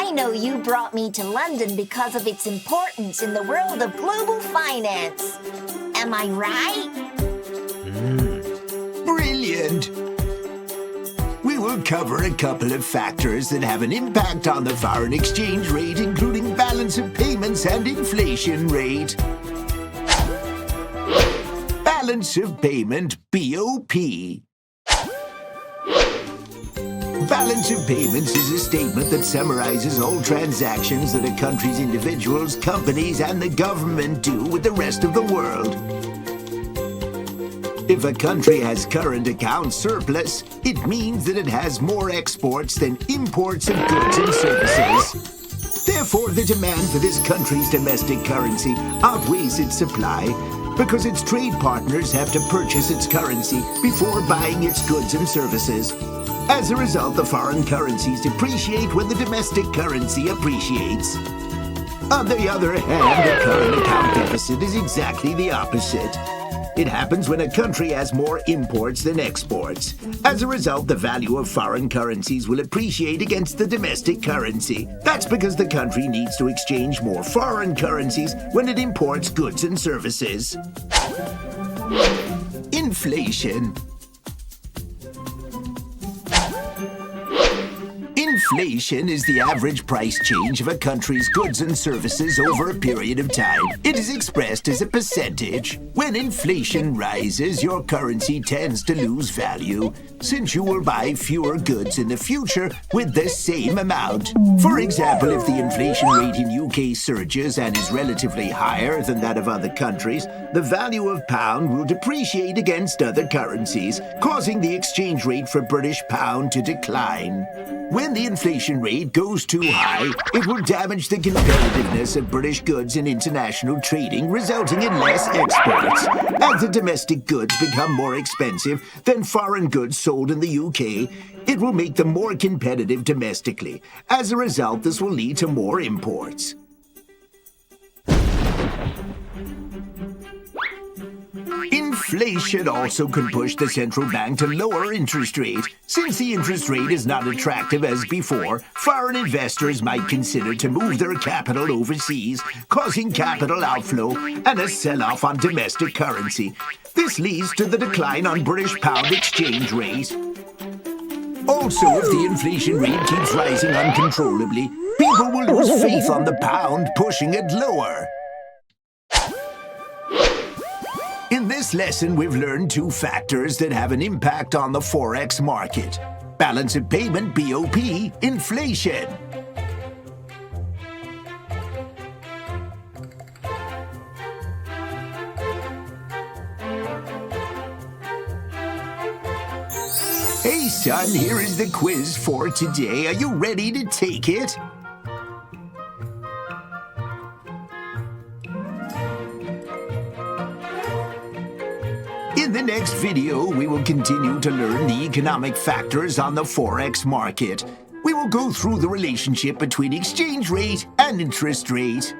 I know you brought me to London because of its importance in the world of global finance. Am I right? Brilliant! We will cover a couple of factors that have an impact on the foreign exchange rate, including balance of payments and inflation rate. Balance of payment, BOP. Balance of payments is a statement that summarizes all transactions that a country's individuals, companies, and the government do with the rest of the world. If a country has current account surplus, it means that it has more exports than imports of goods and services. Therefore, the demand for this country's domestic currency outweighs its supply because its trade partners have to purchase its currency before buying its goods and services. As a result, the foreign currencies depreciate when the domestic currency appreciates. On the other hand, the current account deficit is exactly the opposite. It happens when a country has more imports than exports. As a result, the value of foreign currencies will appreciate against the domestic currency. That's because the country needs to exchange more foreign currencies when it imports goods and services. Inflation. Inflation is the average price change of a country's goods and services over a period of time. It is expressed as a percentage. When inflation rises, your currency tends to lose value, since you will buy fewer goods in the future with the same amount. For example, if the inflation rate in UK surges and is relatively higher than that of other countries, the value of pound will depreciate against other currencies, causing the exchange rate for British pound to decline. When the inflation rate goes too high, it will damage the competitiveness of British goods in international trading, resulting in less exports. As the domestic goods become more expensive than foreign goods sold in the UK, it will make them more competitive domestically. As a result, this will lead to more imports. Inflation also could push the central bank to lower interest rate. Since the interest rate is not attractive as before, foreign investors might consider to move their capital overseas, causing capital outflow and a sell-off on domestic currency. This leads to the decline on British pound exchange rate. Also, if the inflation rate keeps rising uncontrollably, people will lose faith on the pound, pushing it lower. In this lesson, we've learned two factors that have an impact on the Forex market. Balance of payment, BOP, inflation. Hey son, here is the quiz for today. Are you ready to take it? In the next video, we will continue to learn the economic factors on the Forex market. We will go through the relationship between exchange rate and interest rate.